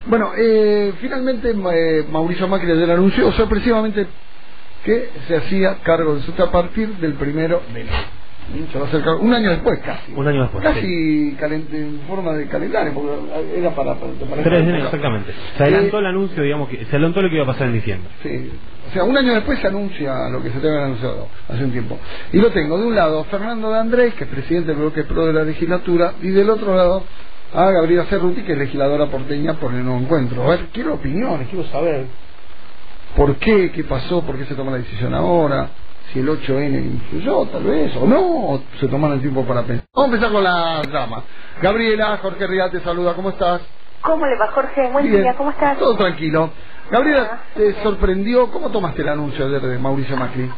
Bueno, finalmente Mauricio Macri ayer anunció sorpresivamente que se hacía cargo del subte a partir del 1 de enero. Se va a hacer cargo un año después casi. Un año después. Casi Sí. En forma de calendario, porque era para 3 de enero, exactamente. Se adelantó el anuncio, digamos, que se adelantó lo que iba a pasar en diciembre. Sí. O sea, un año después se anuncia lo que se te había anunciado hace un tiempo. Y lo tengo de un lado Fernando de Andrés, que es presidente del bloque PRO de la legislatura, y del otro lado a Gabriela Cerruti, que es legisladora porteña por el Nuevo Encuentro. A ver, quiero opiniones, quiero saber por qué, qué pasó, por qué se toma la decisión ahora, si el 8N influyó tal vez o no, o se toman el tiempo para pensar. Vamos a empezar con la drama. Gabriela, Jorge Rial te saluda, ¿cómo estás? ¿Cómo le va, Jorge? Buen Bien. día, ¿cómo estás? Todo tranquilo. Gabriela, ¿te sorprendió? ¿Cómo tomaste el anuncio ayer de Mauricio Macri?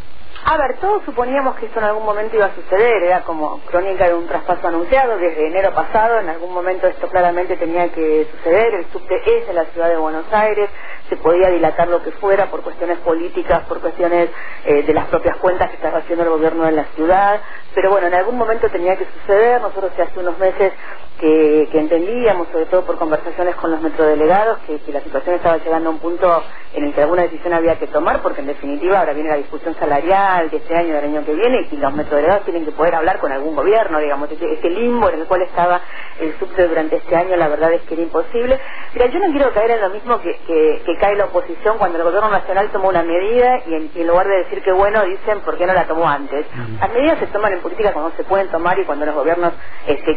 A ver, todos suponíamos que esto en algún momento iba a suceder, era como crónica de un traspaso anunciado desde enero pasado, en algún momento esto claramente tenía que suceder, el subte es de la ciudad de Buenos Aires, se podía dilatar lo que fuera por cuestiones políticas, por cuestiones de las propias cuentas que estaba haciendo el gobierno de la ciudad, pero bueno, en algún momento tenía que suceder. Nosotros hace unos meses que entendíamos, sobre todo por conversaciones con los metrodelegados, que la situación estaba llegando a un punto en el que alguna decisión había que tomar, porque en definitiva ahora viene la discusión salarial de este año y del año que viene, y los metrodelegados tienen que poder hablar con algún gobierno, digamos, este limbo en el cual estaba el subte durante este año, la verdad es que era imposible. Mira, yo no quiero caer en lo mismo que cae la oposición cuando el gobierno nacional toma una medida y en lugar de decir que bueno, dicen ¿por qué no la tomó antes? Las medidas se toman en política cuando se pueden tomar y cuando los gobiernos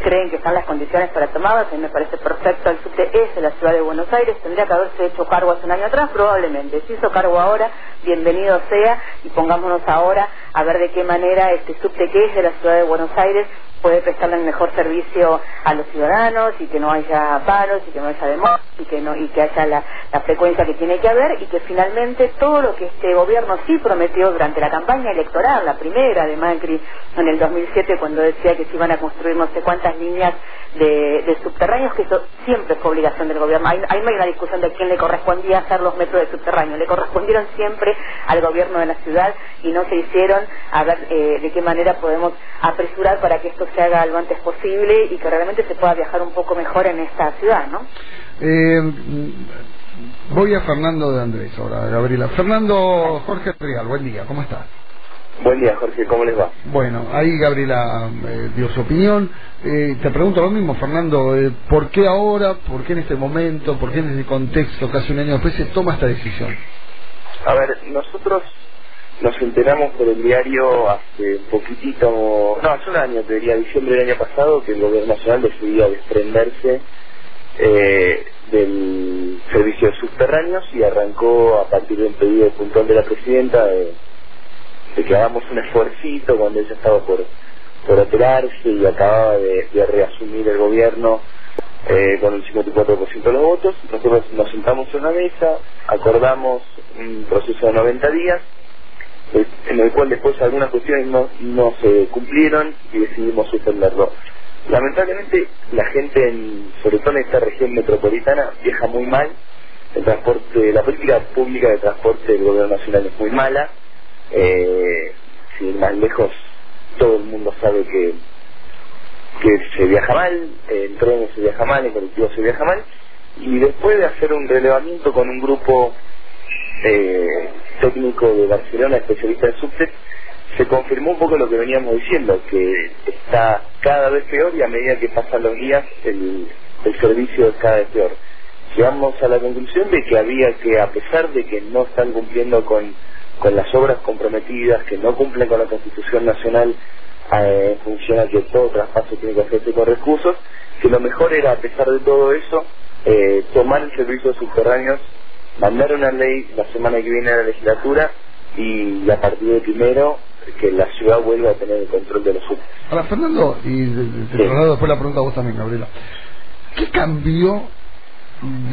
creen que están las condiciones para tomarlas. A mí me parece perfecto, el subte es de la ciudad de Buenos Aires, tendría que haberse hecho cargo hace un año atrás, probablemente. Se hizo cargo ahora, bienvenido sea, y pongámonos ahora a ver de qué manera este subte que es de la ciudad de Buenos Aires puede prestarle el mejor servicio a los ciudadanos y que no haya paros y que no haya demoras y que haya la frecuencia que tiene que haber, y que finalmente todo lo que este gobierno sí prometió durante la campaña electoral, la primera de Macri en el 2007, cuando decía que se iban a construir no sé cuántas líneas de subterráneos, que eso siempre fue obligación del gobierno. Ahí no hay una discusión de quién le correspondía hacer los metros de subterráneos, le correspondieron siempre al gobierno de la ciudad y no se hicieron. A ver de qué manera podemos apresurar para que esto se haga lo antes posible y que realmente se pueda viajar un poco mejor en esta ciudad, ¿no? Voy a Fernando de Andrés ahora, Gabriela. Fernando, Jorge Rial, buen día, ¿cómo estás? Buen día, Jorge, ¿cómo les va? Bueno, ahí Gabriela dio su opinión. Te pregunto lo mismo, Fernando, ¿por qué ahora, por qué en este momento, por qué en este contexto, casi un año después, se toma esta decisión? A ver, nosotros nos enteramos por el diario hace un poquitito, no, hace un año, te diría, diciembre del año pasado, que el gobierno nacional decidía desprenderse del servicio de subterráneos y arrancó a partir de un pedido puntual de la presidenta de que hagamos un esfuercito cuando ella estaba por operarse y acababa de reasumir el gobierno con el 54% de los votos. Nosotros nos sentamos en una mesa, acordamos un proceso de 90 días, en el cual después algunas cuestiones no se cumplieron y decidimos suspenderlo. Lamentablemente la gente, sobre todo en esta región metropolitana, viaja muy mal. El transporte, la política pública de transporte del gobierno nacional es muy mala. Sin más lejos, todo el mundo sabe que se viaja mal, en trenes se viaja mal, en colectivos se viaja mal, y después de hacer un relevamiento con un grupo técnico de Barcelona, especialista en subte, se confirmó un poco lo que veníamos diciendo, que está cada vez peor y a medida que pasan los días el servicio es cada vez peor. Llegamos a la conclusión de que había que, a pesar de que no están cumpliendo con las obras comprometidas, que no cumplen con la Constitución Nacional en función a que todo traspaso tiene que hacerse con recursos, que lo mejor era, a pesar de todo eso, tomar el servicio de subterráneos, mandar una ley la semana que viene a la legislatura y a partir de primero que la ciudad vuelva a tener el control de los subtes. Ahora, Fernando, y te traslado después la pregunta a vos también, Gabriela. ¿Qué cambió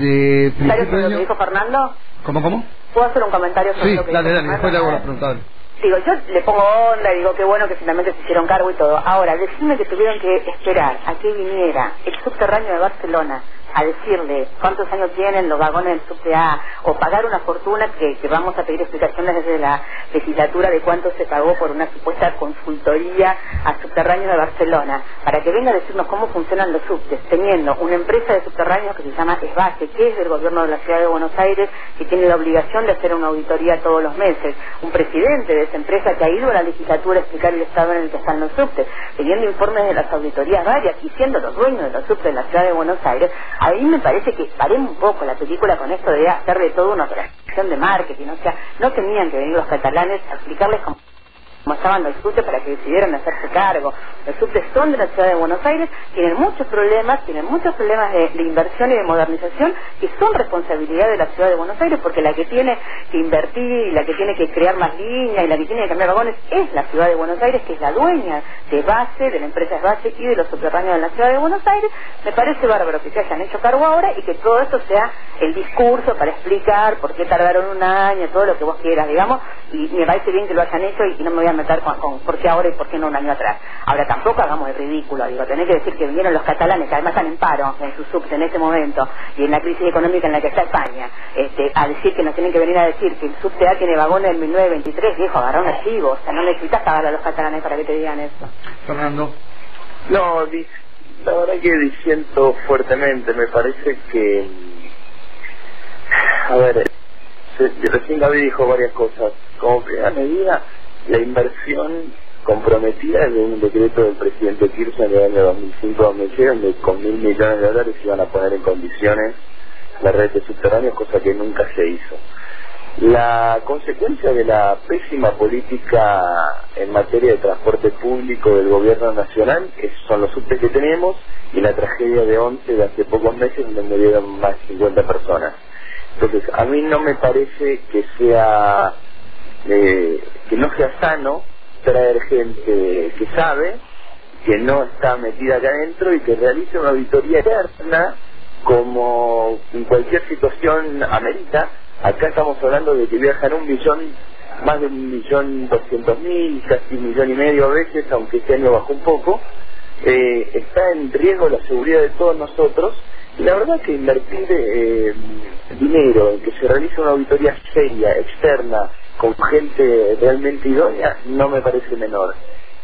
de ¿Sabes sobre lo que dijo Fernando? ¿Cómo? ¿Puedo hacer un comentario sobre lo que dijo Fernando? Después le hago la pregunta. Dale. Digo, yo le pongo onda, digo que bueno que finalmente se hicieron cargo y todo. Ahora, decime que tuvieron que esperar a que viniera el subterráneo de Barcelona a decirle cuántos años tienen los vagones del subte A, o pagar una fortuna que vamos a pedir explicaciones desde la legislatura de cuánto se pagó por una supuesta consultoría a subterráneos de Barcelona, para que venga a decirnos cómo funcionan los subtes, teniendo una empresa de subterráneos que se llama Esbace, que es del gobierno de la ciudad de Buenos Aires, que tiene la obligación de hacer una auditoría todos los meses, un presidente de esa empresa que ha ido a la legislatura a explicar el estado en el que están los subtes, teniendo informes de las auditorías varias y siendo los dueños de los subtes de la ciudad de Buenos Aires. A mí me parece que paremos un poco la película con esto de hacer de todo una operación de marketing. O sea, no tenían que venir los catalanes a explicarles cómo estaban los subtes para que decidieran hacerse cargo. Los subtes son de la ciudad de Buenos Aires, tienen muchos problemas de inversión y de modernización que son responsabilidad de la ciudad de Buenos Aires, porque la que tiene que invertir y la que tiene que crear más líneas y la que tiene que cambiar vagones es la ciudad de Buenos Aires, que es la dueña de Base, de la empresa Base y de los subterráneos de la ciudad de Buenos Aires. Me parece bárbaro que se hayan hecho cargo ahora y que todo esto sea el discurso para explicar por qué tardaron un año, todo lo que vos quieras, digamos, y me parece bien que lo hayan hecho y no me voy a meter con por qué ahora y por qué no un año atrás. Ahora tampoco hagamos el ridículo, digo, tenés que decir que vinieron los catalanes, que además están en paro en sus subtes en este momento y en la crisis económica en la que está España, a decir que nos tienen que venir a decir que el subte A tiene vagones del 1923, viejo, agarrá un archivo, o sea, no necesitas pagarle a los catalanes para que te digan eso. Fernando. No, la verdad que disiento fuertemente, me parece que, a ver, recién Gaby dijo varias cosas. Como primera medida, la inversión comprometida de un decreto del presidente Kirchner del año 2005-2006, donde con $1.000 millones iban a poner en condiciones la red de subterráneos, cosa que nunca se hizo. La consecuencia de la pésima política en materia de transporte público del gobierno nacional son los subtes que tenemos y la tragedia de Once de hace pocos meses, donde murieron más de 50 personas. Entonces, a mí no me parece que sea que no sea sano traer gente que sabe, que no está metida acá adentro y que realice una auditoría externa como en cualquier situación amerita. Acá estamos hablando de que viajan más de 1.200.000, casi 1,5 millones a veces, aunque este año bajó un poco. Está en riesgo la seguridad de todos nosotros. Y la verdad que invertir dinero en que se realice una auditoría seria, externa, con gente realmente idónea, no me parece menor.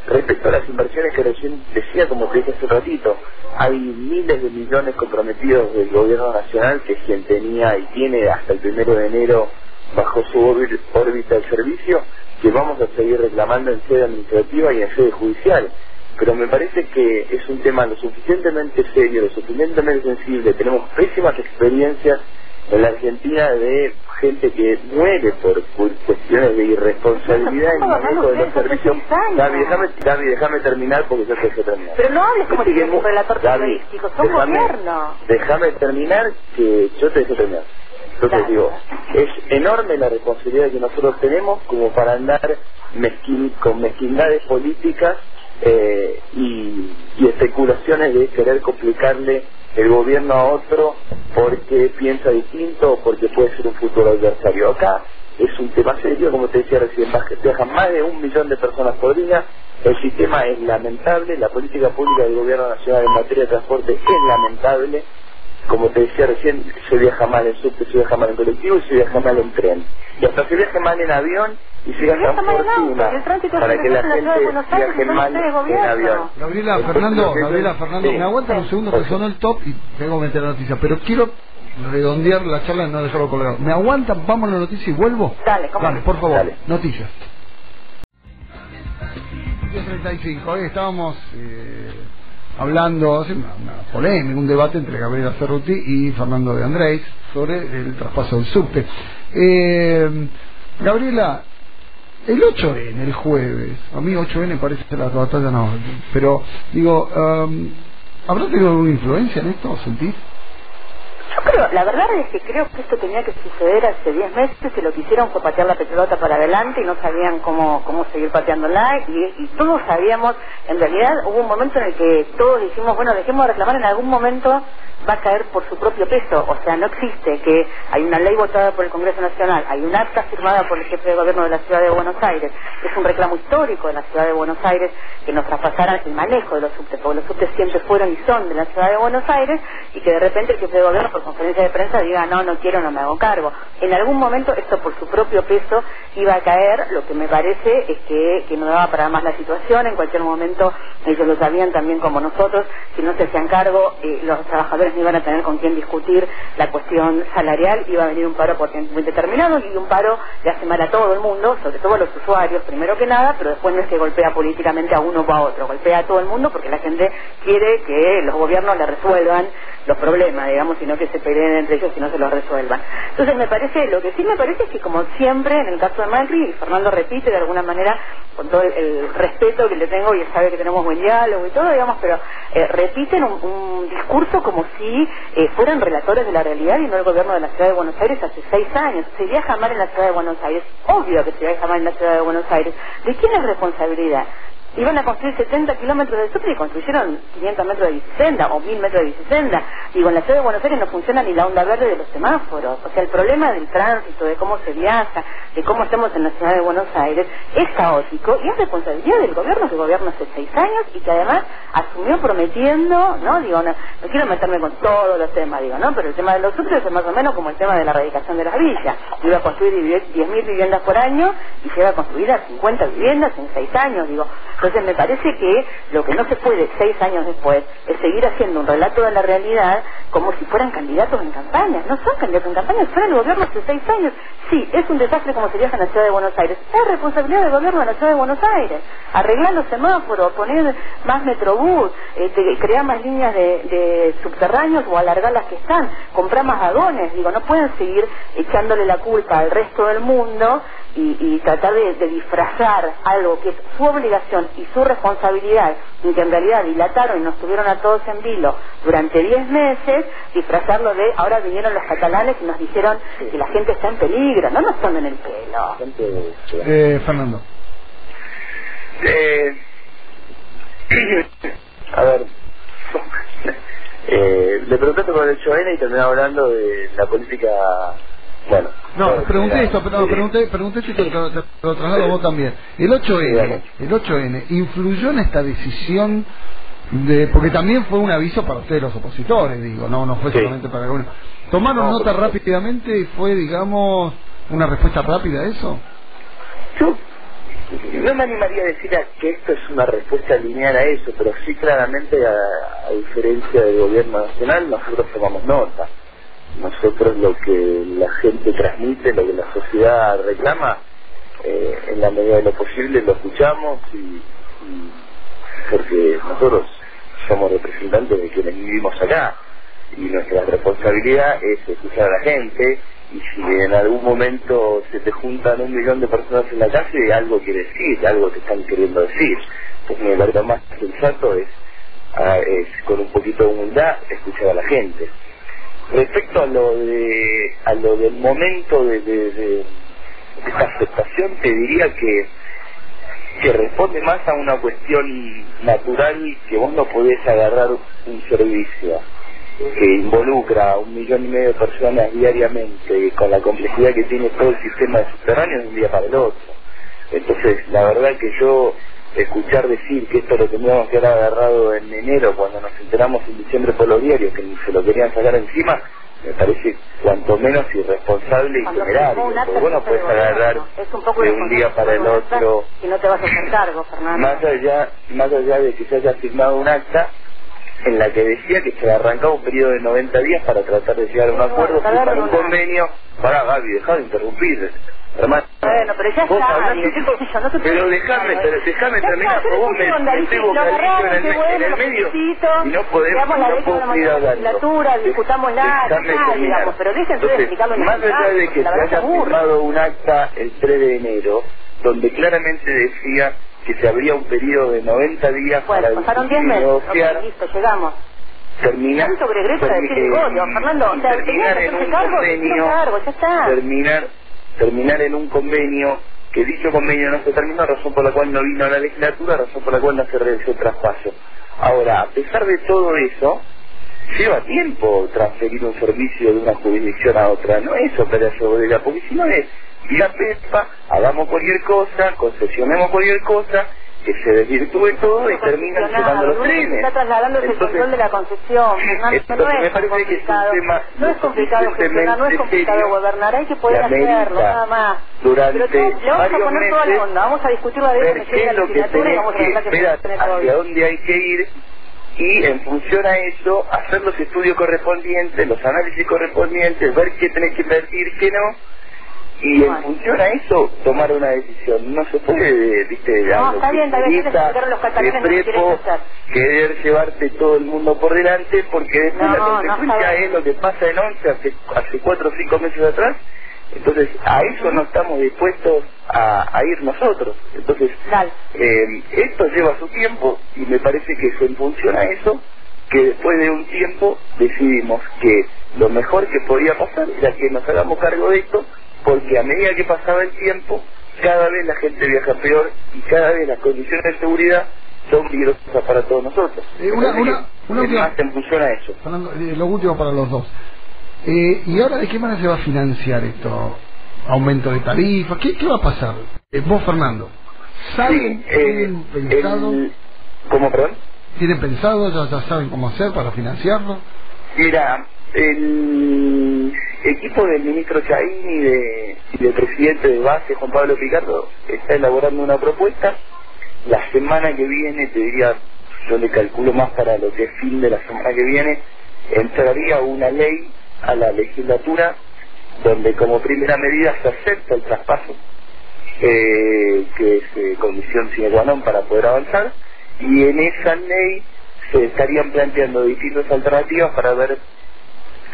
Respecto a las inversiones que recién decía, como te dije hace un ratito, hay miles de millones comprometidos del gobierno nacional, que quien tenía y tiene hasta el 1 de enero bajo su órbita el servicio, que vamos a seguir reclamando en sede administrativa y en sede judicial. Pero me parece que es un tema lo suficientemente serio, lo suficientemente sensible. Tenemos pésimas experiencias en la Argentina de gente que muere por cuestiones de irresponsabilidad en el manejo de los servicios. Gaby, déjame terminar porque yo te dejo terminar. Pero no hables como si fueras un relator periodístico, sos gobierno. Déjame terminar, que yo te dejo terminar. Entonces digo, es enorme la responsabilidad que nosotros tenemos como para andar con mezquindades políticas y especulaciones de querer complicarle el gobierno a otro porque piensa distinto o porque puede ser un futuro adversario. Acá es un tema serio, como te decía recién, viajan más de 1 millón de personas por día, el sistema es lamentable, la política pública del gobierno nacional en materia de transporte es lamentable, como te decía recién, se viaja mal en subte, se viaja mal en colectivo y se viaja mal en tren. Y hasta se viaja mal en avión y se gasta fortuna para que la gente viaje mal en avión. Gabriela, Fernando, sí. Me aguantan un segundo que sonó el top y tengo que meter la noticia, pero quiero redondear la charla y no dejarlo colgado. ¿Me aguantan? Vamos a la noticia y vuelvo. Dale, por favor, dale. Noticias. 10:35, hoy estábamos hablando, hace una polémica, un debate entre Gabriela Cerruti y Fernando de Andrés sobre el traspaso del subte. Gabriela, el 8N, el jueves, a mí 8N parece la batalla, no, pero digo, ¿habrá tenido alguna influencia en esto, sentís? Yo creo, la verdad es que creo que esto tenía que suceder hace 10 meses, y lo que hicieron fue patear la pelota para adelante y no sabían cómo seguir pateándola, y todos sabíamos, en realidad hubo un momento en el que todos dijimos, bueno, dejemos de reclamar, en algún momento va a caer por su propio peso. O sea, no existe que hay una ley votada por el Congreso Nacional, hay un acta firmada por el jefe de gobierno de la Ciudad de Buenos Aires, que es un reclamo histórico de la Ciudad de Buenos Aires, que nos traspasaran el manejo de los subtes, porque los subtes siempre fueron y son de la Ciudad de Buenos Aires, y que de repente el jefe de gobierno por conferencia de prensa diga, no quiero, no me hago cargo. En algún momento esto por su propio peso iba a caer. Lo que me parece es que no daba para más la situación. En cualquier momento, ellos lo sabían también como nosotros, si no se hacían cargo, los trabajadores no iban a tener con quién discutir la cuestión salarial, iba a venir un paro por tiempo indeterminado, y un paro le hace mal a todo el mundo, sobre todo a los usuarios, primero que nada, pero después no es que golpea políticamente a uno o a otro, golpea a todo el mundo porque la gente quiere que los gobiernos le resuelvan los problemas, digamos, sino que se peleen entre ellos y no se los resuelvan. Entonces lo que sí me parece es que, como siempre en el caso de Macri, y Fernando repite de alguna manera, con todo el respeto que le tengo, y él sabe que tenemos buen diálogo y todo, digamos, pero repiten un discurso como si fueran relatores de la realidad y no el gobierno de la Ciudad de Buenos Aires hace 6 años. Se viaja mal en la Ciudad de Buenos Aires, obvio que se viaja mal en la Ciudad de Buenos Aires. ¿De quién es responsabilidad? Iban a construir 70 kilómetros de subte y construyeron 500 metros de bicicenda o 1000 metros de bicicenda. Digo, en la Ciudad de Buenos Aires no funciona ni la onda verde de los semáforos. O sea, el problema del tránsito, de cómo se viaja, de cómo estamos en la Ciudad de Buenos Aires, es caótico y es responsabilidad del gobierno, que gobierna hace 6 años y que además asumió prometiendo, ¿no? Digo, no quiero meterme con todos los temas, digo, ¿no? Pero el tema de los subtes es más o menos como el tema de la erradicación de las villas. Iba a construir 10.000 viviendas por año y se iba a construir a 50 viviendas en 6 años, digo. Entonces me parece que lo que no se puede 6 años después es seguir haciendo un relato de la realidad como si fueran candidatos en campaña. No son candidatos en campaña, fueron el gobierno hace 6 años. Sí, es un desastre como se viaja en la Ciudad de Buenos Aires. Es responsabilidad del gobierno de la Ciudad de Buenos Aires. Arreglar los semáforos, poner más metrobús, crear más líneas de subterráneos o alargar las que están, comprar más vagones. Digo, no pueden seguir echándole la culpa al resto del mundo y tratar de disfrazar algo que es su obligación y su responsabilidad, y que en realidad dilataron y nos tuvieron a todos en vilo durante 10 meses, disfrazarlo de ahora vinieron los catalanes y nos dijeron que la gente está en peligro. No nos tomen el pelo. Fernando. A ver, le preguntaste por el 8N y terminé hablando de la política. Bueno, no, pregunté esto, pero pregunté si te lo traslado a vos también. El 8N influyó en esta decisión porque también fue un aviso para ustedes los opositores, digo, no fue solamente para algunos. ¿Tomaron nota rápidamente y fue, digamos, una respuesta rápida a eso? Yo no me animaría a decir que esto es una respuesta lineal a eso, pero sí claramente, a diferencia del gobierno nacional, nosotros tomamos nota. Nosotros lo que la gente transmite, lo que la sociedad reclama, en la medida de lo posible lo escuchamos, y porque nosotros somos representantes de quienes vivimos acá y nuestra responsabilidad es escuchar a la gente, y si en algún momento se te juntan 1 millón de personas en la calle, algo quiere decir, algo te están queriendo decir. Entonces me parece más sensato es con un poquito de humildad escuchar a la gente. Respecto a lo del momento de esta aceptación, te diría que responde más a una cuestión natural, que vos no podés agarrar un servicio que involucra a 1,5 millones de personas diariamente, con la complejidad que tiene todo el sistema de subterráneos, de un día para el otro. Entonces, la verdad que yo escuchar decir que esto lo teníamos que haber agarrado en enero, cuando nos enteramos en diciembre por los diarios que se lo querían sacar encima, me parece cuanto menos irresponsable y temerario. Porque vos no puedes agarrar de un día para el otro, y no te vas a hacer cargo, Fernando. Más allá de que se haya firmado un acta en la que decía que se arrancaba un periodo de 90 días para tratar de llegar a un acuerdo, firmar un convenio. Pará, Gaby, dejá de interrumpir, hermano. Bueno, pero ya está. Pero déjame terminar, por vos me estoy vocalizando en el medio y no podemos ir hablando. Discutámosla, digamos, pero déjense de explicarlo en el más allá de que se haya firmado un acta el 3 de enero, donde claramente decía que se abría un periodo de 90 días para pasaron 10 meses, negociar. listo, llegamos. terminar sobre Grecia decir Fernando, o sea, terminar en un convenio, ya está. terminar en un convenio, que dicho convenio no se terminó, razón por la cual no vino a la legislatura, razón por la cual no se realizó el traspaso. Ahora, a pesar de todo eso, lleva tiempo transferir un servicio de una jurisdicción a otra, no es operar sobre ella, porque si no es ir a Pepa, hagamos cualquier cosa, concesionemos cualquier cosa, que se desvirtúe todo y terminan llenando los trenes. Está trasladando el control de la concesión. No es complicado, no es complicado gestionar, no es complicado gobernar, hay que poder hacerlo, nada más. Durante le vamos a poner toda la onda, vamos a discutirlo de ver qué es lo que tenés que ver, hacia dónde hay que ir, y en función a eso, hacer los estudios correspondientes, los análisis correspondientes, ver qué tenés que invertir, qué no, y en función a eso tomar una decisión. No se puede, viste, está bien, de prepo, querer llevarte todo el mundo por delante, porque después la consecuencia es lo que pasa en 11 hace 4 o 5 meses atrás. Entonces a eso no estamos dispuestos a ir nosotros. Entonces esto lleva su tiempo, y me parece que es en función a eso que después de un tiempo decidimos que lo mejor que podía pasar era que nos hagamos cargo de esto, porque a medida que pasaba el tiempo, cada vez la gente viaja peor y cada vez las condiciones de seguridad son peligrosas para todos nosotros. Más en función a eso. Fernando, lo último para los dos. ¿Y ahora de qué manera se va a financiar esto? ¿Aumento de tarifas? ¿Qué va a pasar? Vos, Fernando, ¿saben, tienen pensado? ¿Cómo, perdón? ¿Tienen pensado, ya saben cómo hacer para financiarlo? Mira, el equipo del ministro Chaín y del presidente de base, Juan Pablo Picardo, está elaborando una propuesta. La semana que viene, te diría, yo le calculo más para lo que es fin de la semana que viene, entraría una ley a la legislatura donde como primera medida se acepta el traspaso, que es condición sine qua non para poder avanzar, y en esa ley se estarían planteando distintas alternativas para ver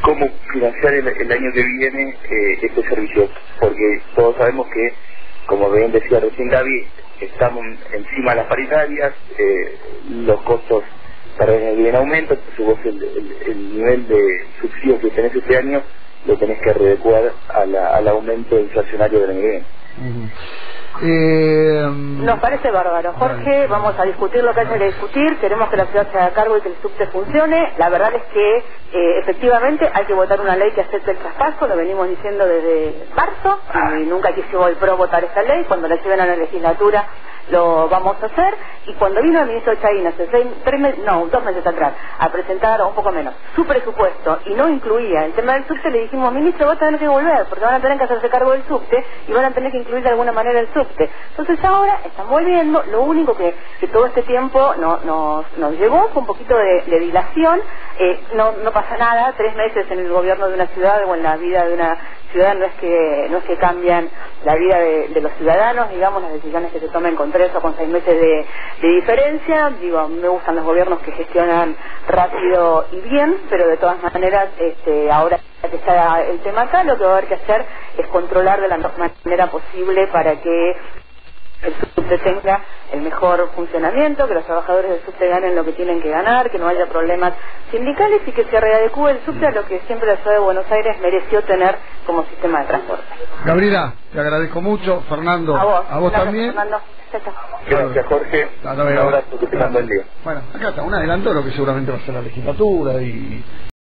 cómo financiar el año que viene este servicio, porque todos sabemos que, como bien decía recién Gaby, estamos encima de las paritarias, los costos para el en aumento, entonces vos el nivel de subsidio que tenés este año lo tenés que readecuar al aumento inflacionario del año que viene. Nos parece bárbaro, Jorge. Vamos a discutir lo que haya que discutir. Queremos que la ciudad se haga cargo y que el subte funcione. La verdad es que efectivamente hay que votar una ley que acepte el traspaso. Lo venimos diciendo desde marzo y nunca quiso el PRO votar esta ley. Cuando la lleven a la legislatura lo vamos a hacer. Y cuando vino el ministro Chaín hace 2 meses atrás a presentar, o un poco menos, su presupuesto y no incluía el tema del subte, le dijimos: ministro, vas a tener que volver porque van a tener que hacerse cargo del subte y van a tener que incluir de alguna manera el subte. Entonces ahora están volviendo. Lo único que todo este tiempo nos llevó fue un poquito de dilación. No pasa nada, 3 meses en el gobierno de una ciudad o en la vida de una ciudad no es que cambian la vida de los ciudadanos, digamos, las decisiones que se tomen con 3 o con 6 meses de diferencia. Digo, me gustan los gobiernos que gestionan rápido y bien, pero de todas maneras ahora que está el tema acá, lo que va a haber que hacer es controlar de la mejor manera posible para que el subte tenga el mejor funcionamiento, que los trabajadores del subte ganen lo que tienen que ganar, que no haya problemas sindicales y que se readecue el subte a lo que siempre la ciudad de Buenos Aires mereció tener como sistema de transporte. Gabriela, te agradezco mucho. Fernando, a vos también. Fernando. Gracias, Jorge. Un abrazo, que te mando el día. Bueno, acá está un adelanto de lo que seguramente va a ser la legislatura y